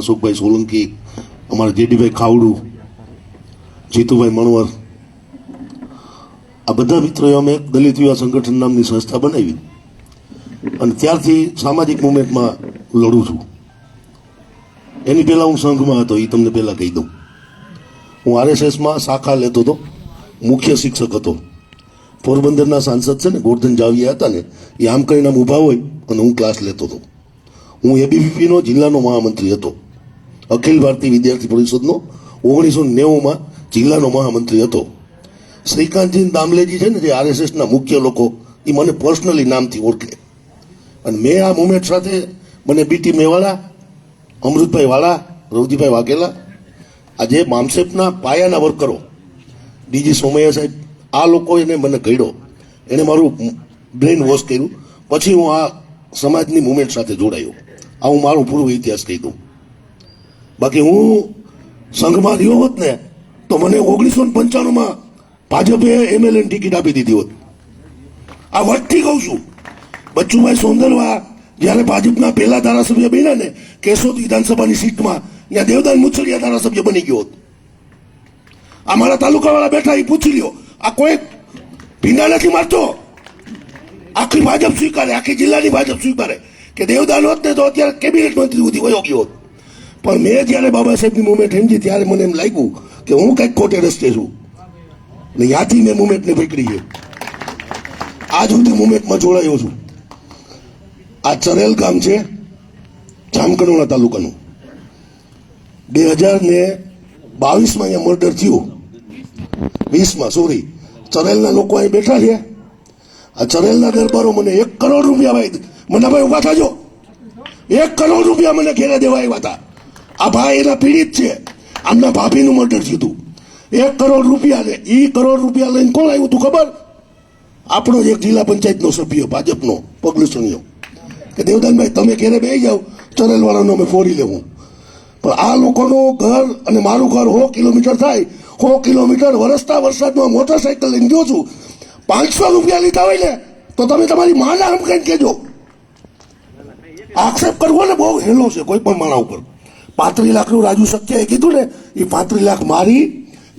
અશોકભાઈ સોલંકી, અમારા જેડીભાઈ ખાવડુ, જીતુભાઈ મણવર, આ બધા મિત્રોએ અમે દલિત યુવા સંગઠન નામની સંસ્થા બનાવી અને ત્યારથી સામાજિક મુવમેન્ટમાં લડું છું. એની પહેલાં હું સંઘમાં હતો, એ તમને પહેલાં કહી દઉં. હું આરએસએસમાં શાખા લેતો હતો, મુખ્ય શિક્ષક હતો. પોરબંદરના સાંસદ છે ને ગોરધન જાવિયા હતા ને, એ આમ કરીને આમ ઊભા હોય અને હું ક્લાસ લેતો હતો. હું એબીવીપીનો જિલ્લાનો મહામંત્રી હતો, અખિલ ભારતીય વિદ્યાર્થી પરિષદનો 1990માં જિલ્લાનો મહામંત્રી હતો. શ્રીકાંતજી દામલેજી છે ને, જે આરએસએસના મુખ્ય લોકો, એ મને પર્સનલી નામથી ઓળખે. અને મેં આ મુવમેન્ટ સાથે મને બીટી મેવાડા, અમૃતભાઈ વાળા, રવજીભાઈ વાઘેલા, આ જે મામસેપના પાયાના વર્કરો, ડીજી સોમૈયા સાહેબ, આ લોકો એને મને ઘડ્યો, એણે મારું બ્રેઇન વોશ કર્યું. પછી હું આ સમાજની મુવમેન્ટ સાથે જોડાયો. આ હું મારો પૂરો ઇતિહાસ કહી દઉં. બાકી હું સંઘમાં રહ્યો હોત ને તો મને 1995માં ભાજપે એમએલએની ટિકિટ આપી દીધી હોત. આ વટથી કહું છું. બચ્ચુભાઈ સોંદરવા જ્યારે ભાજપના પહેલા ધારાસભ્ય બન્યા ને કેશોદ વિધાનસભાની સીટમાં, ત્યાં દેવદાન મુછડિયા ધારાસભ્ય બની ગયો હોત. આ મારા તાલુકાવાળા બેઠા, એ પૂછી લ્યો. આ કોઈ ભીંડા નથી મારતો. આખી ભાજપ સ્વીકારે, આખી જિલ્લાની ભાજપ સ્વીકારે કે દેવદાન હોત ને તો અત્યારે કેબિનેટ મંત્રી સુધી વયો ગયો હોત. પણ મેં જ્યારે બાબા સાહેબની મુવમેન્ટ સમજી ત્યારે મને એમ લાગ્યું કે હું કંઈક ખોટે રસ્તે છું ને ત્યાંથી મેં મુવમેન્ટને પકડી છે. આજ સુધી મુવમેન્ટમાં જોડાયો છું. આ ચરેલ ગામ છે, જામકંડોરણા તાલુકાનું. 2022માં અહીંયા મર્ડર થયું, 20માં સોરી. ચરેલના લોકો અહીં બેઠા છે. આ ચરેલના દરબારો મને 1 કરોડ રૂપિયા ભાઈ, મને ભાઈ ઉભા થાજો, 1 કરોડ રૂપિયા મને ઘેરે દેવા આવ્યા હતા. આ ભાઈ એના પીડિત છે, આમના ભાભીનું મર્ડર થયું હતું. 1 કરોડ રૂપિયા લે. એ કરોડ રૂપિયા લઈને કોણ આવ્યું હતું ખબર? આપણો જ એક જિલ્લા પંચાયતનો સભ્ય ભાજપનો પગલુસણીયો, કે દેવદાનભાઈ તમે ઘેરે બેસી જાઓ, ચરેલવાળાનો અમે ફોડી લેવું. પણ આ લોકોનું ઘર અને મારું ઘર 100 કિલોમીટર થાય. 100 કિલોમીટર વરસતા વરસાદમાં મોટરસાઇકલ લઈને ગયો છું. 500 રૂપિયા લીધા હોય ને તો તમે તમારી માના આમ કઈ કહેજો. આક્ષેપ કરવો ને બહુ હેલો છે કોઈ પણ માણા ઉપર. 35 લાખનું રાજુ સખ્યાએ કીધું ને, એ 35 લાખ મારી,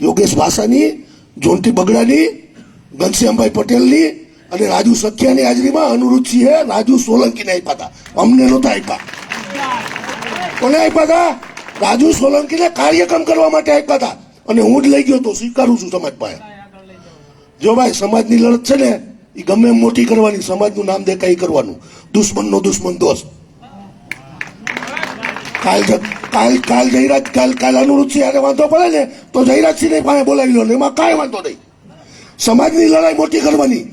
યોગેશ ભાસાની, જોન્ટી બગડાની, ઘનશ્યામભાઈ પટેલની અને રાજુ સખ્યાની હાજરીમાં અનુરુચિએ રાજુ સોલંકીને આપ્યા હતા. અમને નહોતા આપ્યા. કોને આપ્યા હતા? રાજુ સોલંકીને કાર્યક્રમ કરવા માટે આપ્યા હતા. અને હું જ લઈ ગયો તો, સ્વીકારું છું સમાજ પાસે. જો ભાઈ સમાજની લડત છે ને, એ ગમે એમ મોટી કરવાની, સમાજનું નામ દેખાય કરવાનું. દુશ્મનનો દુશ્મન દોસ્ત. કાલ જયરાજ કાલ અનુરુચિ આને વાંધો પડે ને તો જયરાજસિંહને પાસે બોલાવી લો ને, એમાં કાંઈ વાંધો નહીં. સમાજની લડાઈ મોટી કરવાની,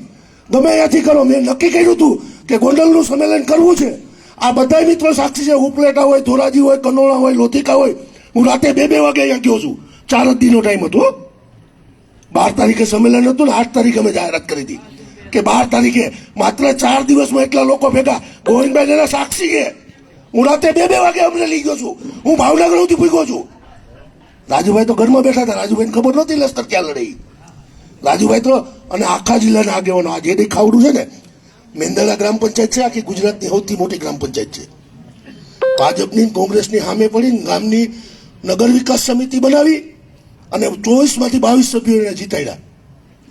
ગમે ત્યાંથી કરો. મેં નક્કી કર્યું હતું કે ગોંડલનું સંમેલન કરવું છે. આ બધા મિત્રો સાક્ષી છે. ઉપલેટા હોય, ધોરાજી હોય, કનોળા હોય, લોધિકા હોય. હું રાતે 2 વાગે અહીંયા ગયો છું. 4 જ દિનનો ટાઈમ હતો. 12 તારીખે સંમેલન હતું ને 8 તારીખે અમે જાહેરાત કરી હતી કે 12 તારીખે માત્ર 4 દિવસમાં એટલા લોકો ભેગા. ગોવિંદભાઈ એના સાક્ષી છે. હું રાતે 2 વાગે અમને લઈ ગયો છું. હું ભાવનગર સુધી પૂગ્યો છું. રાજુભાઈ તો ઘરમાં બેઠા હતા. રાજુભાઈને ખબર નહોતી લશ્કર ક્યાં લડાઈ. રાજુભાઈ તો અને આખા જિલ્લાના આગેવાનો, આ જે ખાવડું છે ને, મેંદરડા ગ્રામ પંચાયત છે, આખી ગુજરાતની સૌથી મોટી ગ્રામ પંચાયત છે. ભાજપની કોંગ્રેસની સામે પડી ગામની નગર વિકાસ સમિતિ બનાવી અને 24માંથી 22 સભ્યોને જીતાડ્યા.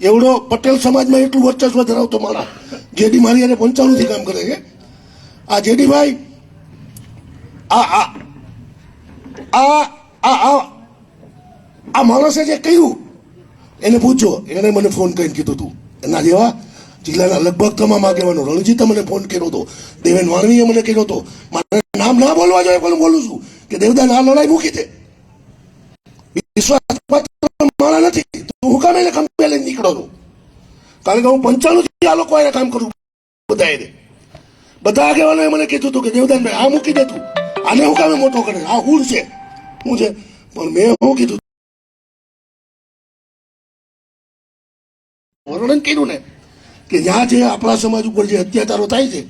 એવડો પટેલ સમાજમાં એટલું વર્ચસ્વ ધરાવતો માણસ જેડી મારી અને 95થી કામ કરે છે. આ જેડીભાઈ આ માણસે જે કર્યું એને પૂછો. એને મને ફોન કરીને કીધું હતું. એના જેવા જિલ્લાના લગભગ તમામ આગેવાનો, રણજીતે મને ફોન કર્યો હતો, દેવેન વાણવીએ મને કર્યો હતો. મારે નામ ના બોલવા જોઈએ પણ બોલું છું કે દેવદાન આ લડાઈ મૂકી દે. વિશ્વાસપાત્ર માણા નથી તો હું કામ એને કંપની લઈને નીકળો છું. કારણ કે હું 95થી આ લોકો એને કામ કરું. બધા આગેવાનોએ મને કીધું હતું કે દેવદાનભાઈ આ મૂકી દે, તું આને હું કામે મોટો કરે, આ હુડ છે શું છે. પણ મેં શું કીધું, વર્ણન કર્યું ને કે જ્યાં જે આપણા સમાજ ઉપર જે અત્યાચારો થાય છે,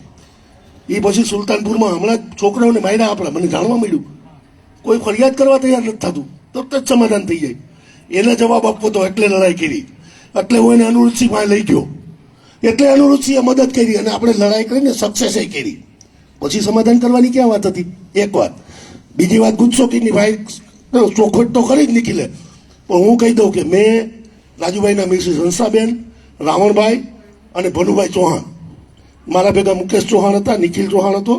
એ પછી સુલતાનપુરમાં હમણાં છોકરાઓને માર્યા આપણા, મને જાણવા મળ્યું. કોઈ ફરિયાદ કરવા તૈયાર નથી થતું, તરત જ સમાધાન થઈ જાય. એને જવાબ આપવો તો એટલે લડાઈ કરી, એટલે હું એને અનુરુચિ પાસે લઈ ગયો. એટલે અનુરુચિએ મદદ કરી અને આપણે લડાઈ કરીને સક્સેસ કરી. પછી સમાધાન કરવાની ક્યાં વાત હતી? એક વાત. બીજી વાત ગુસ્સો કીની ભાઈ ચોખવટ તો કરી જ નીકળે, પણ હું કહી દઉં કે મેં રાજુભાઈના મિસિસ હંસાબેન, રાવણભાઈ અને ભનુભાઈ ચૌહાણ, મારા ભેગા મુકેશ ચૌહાણ હતા, નિખિલ ચૌહાણ હતો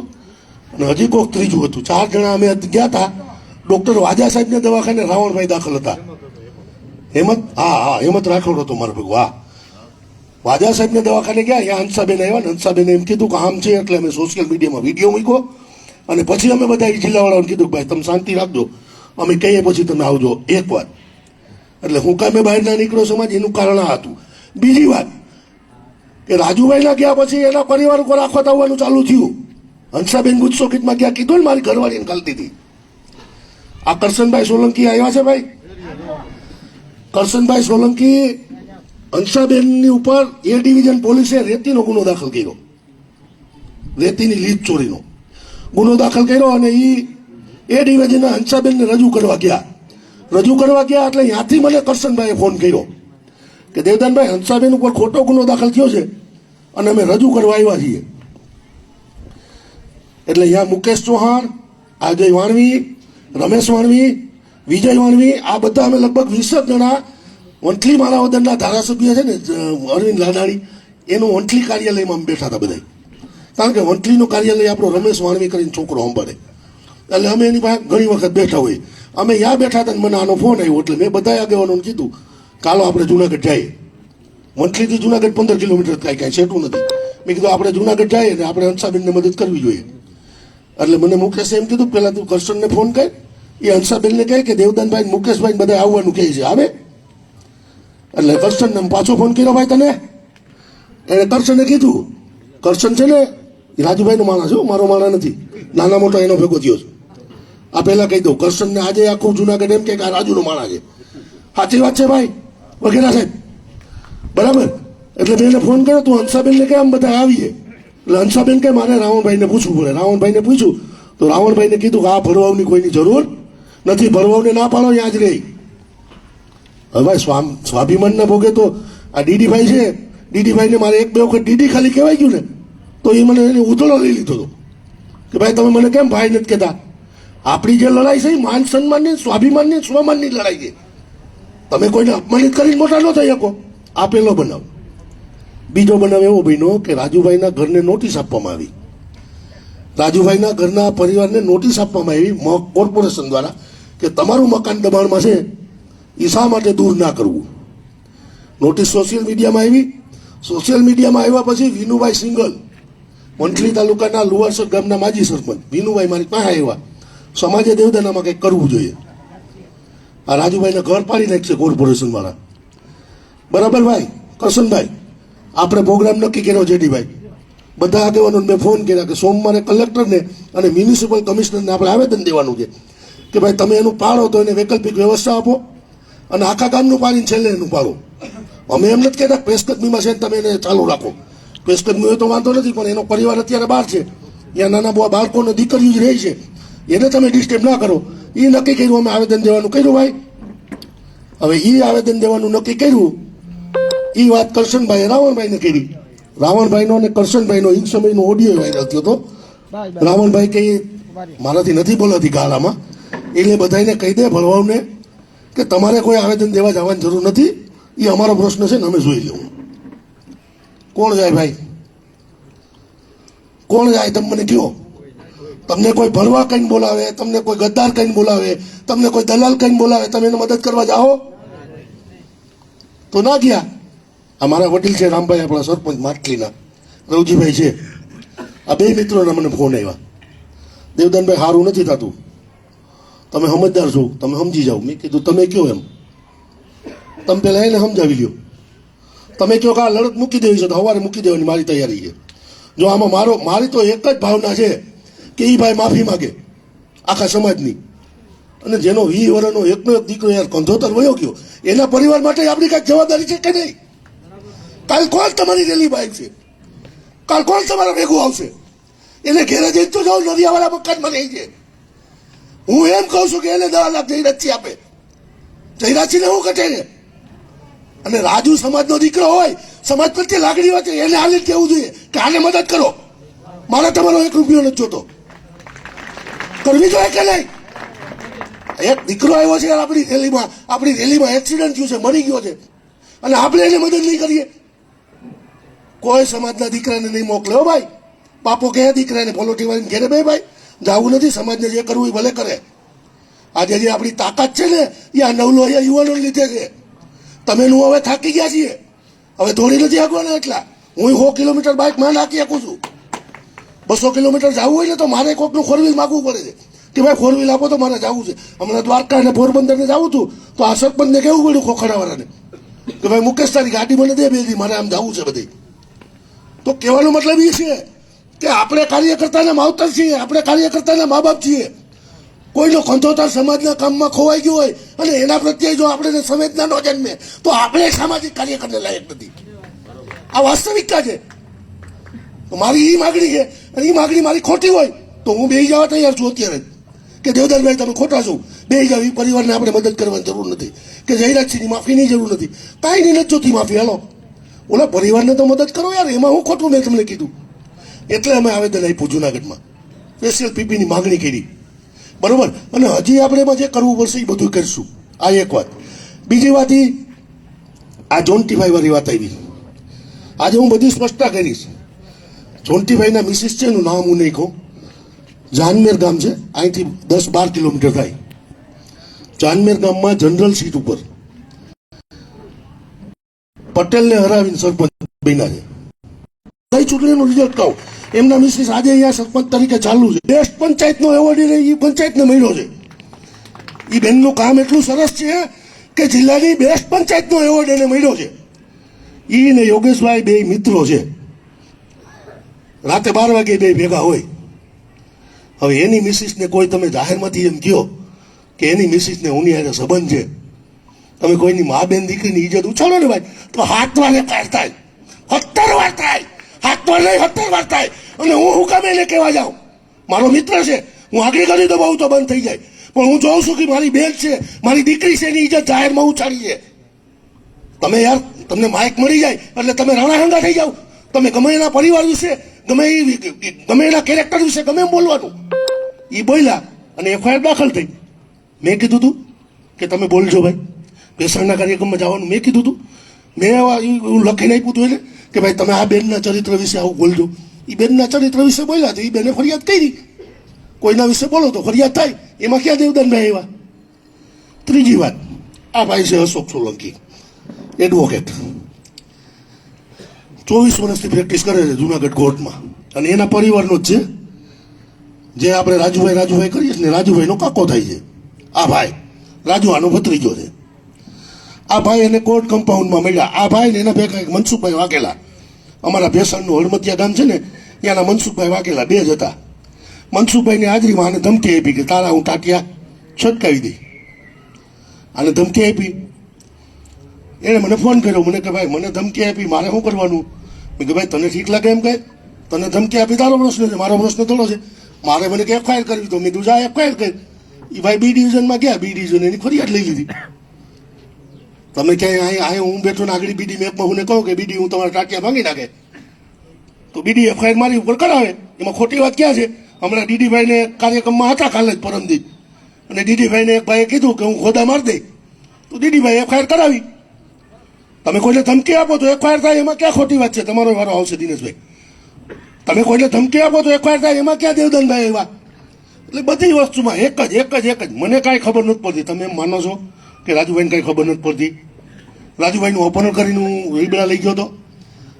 અને હજી કોઈક ત્રીજું હતું. 4 જણા અમે ગયા હતા. ડૉક્ટર વાજા સાહેબને દવાખાને રાવણભાઈ દાખલ હતા. હેમંત રાઠોડ હતો મારો ભેગો. હા, વાજા સાહેબને દવાખાને ગયા. અહીંયા હંસાબેન આવ્યા ને હંસાબેને એમ કીધું કે આમ છે, એટલે અમે સોશિયલ મીડિયામાં વિડીયો મૂક્યો અને પછી અમે બધા જિલ્લાવાળાઓને કીધું કે ભાઈ તમે શાંતિ રાખજો, અમે કહીએ પછી તમે આવજો એકવાર. એટલે હું કામે બહાર ના નીકળ્યો સમાજ, એનું કારણ આ હતું. બીજી વાત કે રાજુભાઈના ગયા પછી એના પરિવાર ઉપર આખો આવવાનું ચાલુ થયું. હંસાબેન ગુસ્સો કીટમાં ગયા, કીધું ને મારી ઘરવાળીને કાલતી હતી. આ કરશનભાઈ સોલંકી આવ્યા છે ભાઈ. કરશનભાઈ સોલંકી હંસાબેનની ઉપર એ ડિવિઝન પોલીસે રેતીનો ગુનો દાખલ કર્યો, રેતીની લીજ ચોરીનો ગુનો દાખલ કર્યો અને એ ડિવિઝનના હંસાબેનને રજૂ કરવા ગયા. એટલે ત્યાંથી મને કરશનભાઈએ ફોન કર્યો કે દેવદાનભાઈ હંસાબેન ઉપર ખોટો ગુનો દાખલ થયો છે અને અમે રજૂ કરવા આવ્યા છીએ. એટલે અહીંયા મુકેશ ચૌહાણ, અજય વાણવી, રમેશ વાણવી, વિજય વાણવી, આ બધા અમે લગભગ 20 જણા વંથલી માણાવદરના ધારાસભ્ય છે ને અરવિંદ લાડાણી, એનું વંથલી કાર્યાલયમાં અમે બેઠા હતા બધા. કારણ કે વંથલીનું કાર્યાલય આપણો રમેશ વાણવી કરીને છોકરો સંભાળે, એટલે અમે એની પાસે ઘણી વખત બેઠા હોઈએ. અમે ત્યાં બેઠા હતા ને મને આનો ફોન આવ્યો, એટલે મેં બધા આગેવાનોને કીધું કાલો આપણે જુનાગઢ જઈએ. વંથલીથી જુનાગઢ 15 કિલોમીટર કાંઈ સેટું નથી. મેં કીધું આપણે જુનાગઢ જઈએ ને આપણે હંસાબેનને મદદ કરવી જોઈએ. એટલે મને મુકેશે એમ કીધું પહેલાં તું કરશનને ફોન કર, એ હંસાબેનને કહે કે દેવદાનભાઈ મુકેશભાઈ બધા આવવાનું કહે છે, આવે. એટલે કરશનને પાછો ફોન કર્યો, ભાઈ તને એને કરશને કીધું. કરશન છે ને એ રાજુભાઈનો માણસ છે, મારો માણસ નથી, નાના મોટા એનો ભેગો થયો છે. આ પહેલાં કહી દઉં, કરશનને આજે આખું જુનાગઢ એમ કે આ રાજુનો માણસ છે. સાચી વાત છે ભાઈ વગેરે સાહેબ, બરાબર. એટલે મેં એને ફોન કર્યો, તું હંસાબેનને કે આમ બધા આવીએ. એટલે હંસાબેન કે મારે રાવણભાઈને પૂછવું પડે. રાવણભાઈને પૂછ્યું તો રાવણભાઈને કીધું કે આ ભરવાવની કોઈની જરૂર નથી, ભરવાવને ના પાડો ત્યાં જ રહી. હવે ભાઈ સ્વાભિમાનના ભોગે તો આ ડીડીભાઈ છે, ડીડીભાઈને મારે 1-2 વખત ડીડી ખાલી કહેવાય ગયું ને તો એ મને એની ઉધળો લઈ લીધો હતો કે ભાઈ તમે મને કેમ ભાઈ નથી કહેતા. આપણી જે લડાઈ છે એ માન સન્માનની, સ્વાભિમાનની, સ્વમાનની લડાઈ છે. તમે કોઈને અપમાનિત કરીને મોટા ન થઈ શકો. આ પહેલો બનાવ. બીજો બનાવ એવો બન્યો કે રાજુભાઈના ઘરને નોટિસ આપવામાં આવી. રાજુભાઈના ઘરના પરિવારને નોટિસ આપવામાં આવી કોર્પોરેશન દ્વારા કે તમારું મકાન દબાણમાં છે, એ શા માટે દૂર ના કરવું. નોટિસ સોશિયલ મીડિયામાં આવી. સોશિયલ મીડિયામાં આવ્યા પછી વિનુભાઈ સિંગલ, વંથલી તાલુકાના લુવાસર ગામના માજી સરપંચ વિનુભાઈ મારી પાસે આવ્યા. સમાજે દેવદાનામાં કંઈક કરવું જોઈએ, આ રાજુભાઈને ઘર પાડી નાખશે કોર્પોરેશન વાળા. બરાબર ભાઈ કરશનભાઈ, આપણે પ્રોગ્રામ નક્કી કર્યો જેડીભાઈ, બધા આગેવાનોને મેં ફોન કર્યા કે સોમવારે કલેક્ટરને અને મ્યુનિસિપલ કમિશનરને આપણે આવેદન દેવાનું છે કે ભાઈ તમે એનું પાડો તો એને વૈકલ્પિક વ્યવસ્થા આપો અને આખા ગામનું પાડીને છેલ્લે એનું પાડો. અમે એમ નથી કહેતા પેશકદમીમાં છે તમે એને ચાલુ રાખો, પેશકદમી હોય તો વાંધો નથી, પણ એનો પરિવાર અત્યારે બહાર છે, ત્યાં નાના બાળકોને દીકરીઓ જ રહી છે, એને તમે ડિસ્ટર્બ ના કરો. એ નક્કી કર્યું, અમે આવેદન દેવાનું કર્યું ભાઈ. હવે એ આવેદન દેવાનું નક્કી કર્યું, એ વાત કરશનભાઈએ રાવણભાઈને કરી. રાવણભાઈનો અને કરશનભાઈનો એ સમયનો ઓડિયો વાયરલ થયો હતો. રાવણભાઈ કહે મારાથી નથી બોલાતી ગાળામાં, એટલે બધાને કહી દે ભરવાવને કે તમારે કોઈ આવેદન દેવા જવાની જરૂર નથી, એ અમારો પ્રશ્ન છે ને અમે જોઈ લેવું. કોણ જાય ભાઈ, કોણ જાય તમે મને કહો. તમને કોઈ ભરવા કહીને બોલાવે, તમને કોઈ ગદ્દાર કહીને બોલાવે, તમને કોઈ દલાલ કહીને બોલાવે, તમે એને મદદ કરવા જાઓ તો ના ગયા. અમારા વડીલ છે રામભાઈ, આપણા સરપંચ માટલીના રવજીભાઈ છે, આ 2 મિત્રોના મને ફોન આવ્યા, દેવદાનભાઈ સારું નથી થતું, તમે સમજદાર છો, તમે સમજી જાઓ. મેં કીધું તમે કહો એમ, તમે પહેલાં એને સમજાવી લ્યો. તમે કહો કે આ લડત મૂકી દેવી છે તો સવારે મૂકી દેવાની મારી તૈયારી છે. જો આમાં મારી તો એક જ ભાવના છે કે એ ભાઈ માફી માગે આખા સમાજની, અને જેનો 20 વર્ષનો એકનો એક દીકરો યાર કંધોતર વયો ગયો, એના પરિવાર માટે આપણી કાંઈક જવાબદારી છે કે નહીં. કાલ કોણ તમારી રેલી બાઈક છે, કાલ કોણ તમારા ભેગું આવશે, એને ઘેરે જઈને તો જાઓ, નરિયાવાળા મકાનમાં રહી છે. હું એમ કહું છું કે એને 10 લાખ જયરાજથી આપે, જયરાજને હું કટે છે. અને રાજુ સમાજનો દીકરો હોય, સમાજ પ્રત્યે લાગણી હોય, એને હાલે કહેવું જોઈએ કે આને મદદ કરો, મારે તમારો 1 રૂપિયો નથી જોતો. કરવી જોઈએ કે નહીં? એક દીકરો આવ્યો છે યાર આપણી રેલીમાં એક્સિડન્ટ થયું છે, મરી ગયો છે, અને આપણે એને મદદ નહીં કરીએ. કોઈ સમાજના દીકરાને નહીં મોકલે હો ભાઈ. બાપો કહે દીકરાને પોલોટી વાળીને ઘેરે બે ભાઈ જવું નથી, સમાજને જે કરવું એ ભલે કરે. આજે જે આપણી તાકાત છે ને એ આ નવલો અહીંયા યુવાનો લીધે છે. તમે હું હવે થાકી ગયા છીએ, હવે દોડી નથી આગવાના. એટલા હું 100 કિલોમીટર બાઇક માં નાખી શકું છું. 200 કિલોમીટર જવું હોય ને તો મારે કોઈકનું 4 વ્હીલ માગવું પડે છે કે ભાઈ 4 વ્હીલ આપો તો મારે જવું છે. હમણાં દ્વારકા અને પોરબંદરને જવું હતું તો આ સરપંચને કેવું પડ્યું ખોખડાવાળાને કે ભાઈ મુકેશ તારી ગાડી મને દે બે દી, મારે આમ જવું છે બધી. તો કહેવાનો મતલબ એ છે કે આપણે કાર્યકર્તાના માવતર છીએ, આપણે કાર્યકર્તાના મા બાપ છીએ. કોઈનો ખંધોતાર સમાજના કામમાં ખોવાઈ ગયો હોય અને એના પ્રત્યે જો આપણે સંવેદના ન જન્મે તો આપણે સામાજિક કાર્યકરને લાયક નથી. આ વાસ્તવિકતા છે. તો મારી એ માગણી છે, અને એ માગણી મારી ખોટી હોય તો હું બેસી જવા તૈયાર છું અત્યારે કે દેવદાનભાઈ તમે ખોટા છો, બેસી જાવ. એ પરિવારને આપણે મદદ કરવાની જરૂર નથી કે જયરાજસિંહની માફીની જરૂર નથી, કાંઈ નહીં નથી જોતી માફી. હાલો ઓલા પરિવારને તો મદદ કરો યાર, એમાં હું ખોટું મેં તમને કીધું. એટલે અમે આવેદન આપ્યું જુનાગઢમાં, સ્પેશિયલ પીપીની માગણી કરી, બરોબર. અને હજી આપણે એમાં જે કરવું પડશે એ બધું કરીશું. આ એક વાત. બીજી વાત એ આ જોન્ટીભાઈ વાળી વાત આવી. આજે હું બધી સ્પષ્ટતા કરીશ. જોન્ટીભાઈના મિસિસ છે, એનું નામ હું નહીં કહું. જાનમેર ગામ છે, અહીંથી 10-12 કિલોમીટર થાય. જાનમેર ગામમાં જનરલ સીટ ઉપર પટેલને હરાવીને સરપંચ બન્યા છે. કઈ ચૂંટણીનું રિઝલ્ટ કહું, એમના મિસિસ આજે અહીંયા સરપંચ તરીકે ચાલુ છે. બેસ્ટ પંચાયતનો એવોર્ડ એ પંચાયતને મળ્યો છે. એ બેનનું કામ એટલું સરસ છે કે જિલ્લાની બેસ્ટ પંચાયતનો એવોર્ડ એને મળ્યો છે. ઈ ને યોગેશભાઈ બે મિત્રો છે, રાતે 12 વાગે બે ભેગા હોય. હવે એની મિસિસને કોઈ તમે જાહેરમાંથી એમ કહો કે એની મિસિસને ઉની હારે સંબંધ છે, તમે કોઈની મા બેન દીકરીની ઇજ્જત ઉછાળો ને ભાઈ, તો 7 વારે કાર થાય, 17 વાર થાય, 7 વાર નહીં 17 વાર થાય. અને હું કામ એને કહેવા જાઉં, મારો મિત્ર છે, હું આગળ કરી દઉં તો બંધ થઈ જાય. પણ હું જોઉં છું કે મારી બેન છે, મારી દીકરી છે, એની ઇજ્જત જાહેરમાં ઉછાળી છે. તમે યાર, તમને માઇક મળી જાય એટલે તમે રણાહંગા થઈ જાઓ. તમે ગમે એના પરિવાર વિશે, ગમે એના કેરેક્ટર વિશે ગમે એમ બોલવાનું. એ બોલ્યા અને એફઆઈઆર દાખલ થઈ. મેં કીધું હતું કે તમે બોલજો ભાઈ, ભેસાણના કાર્યક્રમમાં જવાનું મેં કીધું હતું. મેં એવું લખીને આપ્યું હતું એને કે ભાઈ તમે આ બેનના ચરિત્ર વિશે આવું બોલજો. એ બેનના ચરિત્ર વિશે બોલ્યા તો એ બેને ફરિયાદ કરી. કોઈના વિશે બોલો તો ફરિયાદ થાય, એમાં ક્યાં દેવદાનભાઈ આવ્યા. ત્રીજી વાત, આ ભાઈ છે અશોક સોલંકી, એડવોકેટ, 24 વર્ષથી પ્રેક્ટિસ કરે છે જુનાગઢ કોર્ટમાં, અને એના પરિવારનો જ છે. જે આપણે રાજુભાઈ કરીએ છીએ ને, રાજુભાઈનો કાકો થાય છે. આ ભાઈ રાજુ આનો ભત્રીજો છે. આ ભાઈ એને કોર્ટ કમ્પાઉન્ડમાં મળ્યા. આ ભાઈ ને એના ભેગા એક મનસુખભાઈ વાઘેલા, અમારા ભેસાણનું હળમતિયા ગામ છે ને, ત્યાંના મનસુખભાઈ વાઘેલા બે જ હતા. મનસુખભાઈની હાજરીમાં આને ધમકી આપી કે તારા હું ટાટિયા છટકાવી દઈ. આને ધમકી આપી. એણે મને ફોન કર્યો, મને કે ભાઈ મને ધમકી આપી, મારે શું કરવાનું? મેં કે ભાઈ તને ઠીક લાગે એમ કહે, તને ધમકી આપી તારો પ્રશ્ન છે, મારો પ્રશ્ન થોડો છે. મારે મને કે એફઆઈઆર કરવી, તો મેં તું જા એફઆઈઆર કરી. એ ભાઈ બી ડિવિઝનમાં ગયા, બી ડિવિઝન એની ફરિયાદ લઈ લીધી. તમે ક્યાંય અહીં હું બેઠો ને આગળ બીડી મેપમાં હું કહું કે બીડી હું તમારા ટાટિયા ભાંગી નાખે, તો બીડી એફઆઈઆર મારી ઉપર કરાવે. એમાં ખોટી વાત ક્યાં છે? હમણાં ડીડીભાઈને કાર્યક્રમમાં હતા કાલે જ પરમદી, અને ડીડીભાઈને એક ભાઈએ કીધું કે હું ખોદા મારી દઈ, તો ડીડીભાઈ એફઆઈઆર કરાવી. તમે કોઈને ધમકી આપો તો એફઆઈઆર થાય, એમાં ક્યાં ખોટી વાત છે? તમારો વારો આવશે દિનેશભાઈ. તમે કોઈને ધમકી આપો તો એફઆઈઆર થાય, એમાં ક્યાં દેવદાનભાઈ એવા? એટલે બધી વસ્તુમાં એક જ મને કાંઈ ખબર નથી પડતી. તમે એમ માનો છો કે રાજુભાઈને કાંઈ ખબર નથી પડતી? રાજુભાઈનું અપહરણ કરીને હું રીબડા લઈ ગયો હતો,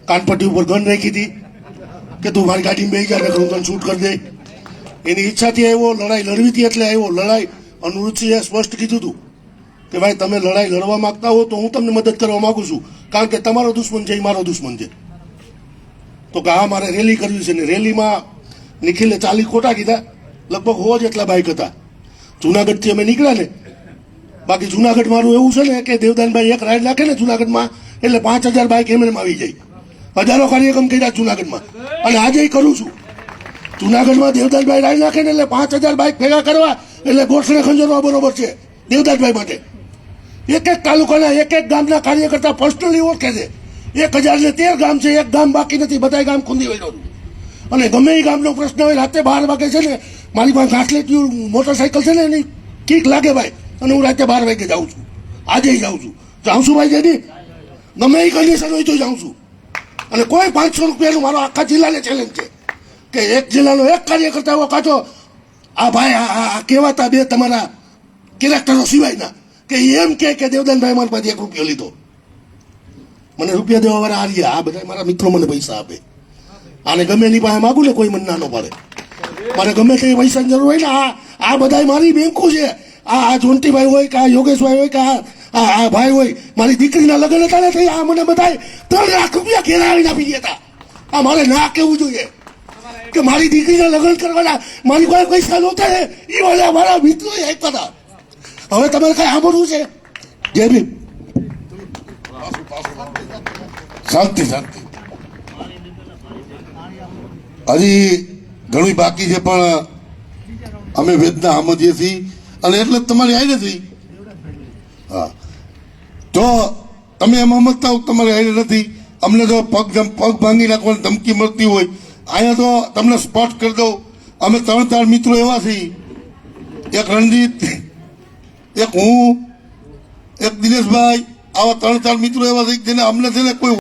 કાનપટ્ટી ઉપર ગન રાખી હતી કે તું મારી ગાડીમાં બેસી જાય હું તને શૂટ કરી દે. એની ઈચ્છાથી આવ્યો, લડાઈ લડવી હતી એટલે આવ્યો. લડાઈ અનુરુચિએ સ્પષ્ટ કીધું હતું કે ભાઈ તમે લડાઈ લડવા માંગતા હો તો હું તમને મદદ કરવા માંગુ છું, કારણ કે તમારો દુશ્મન છે એ મારો દુશ્મન છે. તો કે હા મારે રેલી કરવી છે, ને રેલીમાં નિખિલે 40 ખોટા કીધા, લગભગ 100 જેટલા બાઇક હતા. જુનાગઢથી અમે નીકળ્યા ને, બાકી જુનાગઢ મારું એવું છે ને કે દેવદાનભાઈ એક રાઈડ નાખે ને જુનાગઢમાં એટલે 5000 બાઇક એમ આવી જાય. હજારો કાર્યક્રમ કર્યા જુનાગઢમાં, અને આજે કરું છું. જુનાગઢમાં દેવદાનભાઈ રાઈડ નાખે ને એટલે 5000 બાઇક ભેગા કરવા એટલે ગોઠને ખંજરવા બરોબર છે દેવદાનભાઈ માટે. એક તાલુકાના એક ગામના કાર્યકર્તા પર્સનલી ઓળખે છે. 1013 ગામ છે, એક ગામ બાકી નથી, બધા ગામ ખૂંદી વળ્યો. અને ગમે એ ગામનો પ્રશ્ન હોય રાતે 12 વાગે છે ને, મારી પાસે ઘાસલેટી મોટરસાઇકલ છે ને, એની ઠીક લાગે ભાઈ, અને હું રાતે 12 વાગે જાઉં છું, આજે જાઉં છું ભાઈ જેની ગમે એ કન્ડિશન હોય તો જાઉં છું. અને કોઈ 500 રૂપિયાનું મારો આખા જિલ્લાને ચેલેન્જ છે કે એક જિલ્લાનો એક કાર્યકર્તા એવો કાચો આ ભાઈ આ કહેવાતા બે તમારા કેરેક્ટરો સિવાયના કે એમ કે દેવદાનભાઈ મારી પાસે 1 રૂપિયો લીધો, મને રૂપિયા દેવા વાળા હાર્યા. આ બધા મારા મિત્રો મને પૈસા આપે, આને ગમે એની પાસે માગું ને કોઈ મને ના ન પાડે. મને ગમે તે પૈસાની જરૂર હોય ને આ બધા મારી બેંકો છે. આ જોન્ટીભાઈ હોય કે આ યોગેશભાઈ હોય કે આ ભાઈ હોય, મારી દીકરીના લગ્ન હતા ને આ મને બધા 3 લાખ રૂપિયા ઘેર આવીને આપી ગયા હતા. આ મારે ના કહેવું જોઈએ કે મારી દીકરીના લગ્ન કરવાના મારી કોઈ પૈસા નહોતા ને એ બધા મારા મિત્રો આપ્યા હતા. હવે તમારે કઈ સાંભળવું છે? જય ભીમ. શાંતિ શાંતિ. હજી ઘણું બાકી છે, પણ અમે વેદના સમજીએ છીએ અને એટલે જ તમારી આવી નથી. હા, જો તમે એમાં સમજતા હો તમારી આવી નથી, અમને જો પગ ભાંગી નાખવાની ધમકી મળતી હોય અહીંયા તો તમને સ્પોટ કરી દઉં. અમે 3-4 મિત્રો એવા છીએ, એક રણજીત, એક હું, એક દિનેશભાઈ, આવા 3-4 મિત્રો એવા છે જેને અમને છે ને કોઈ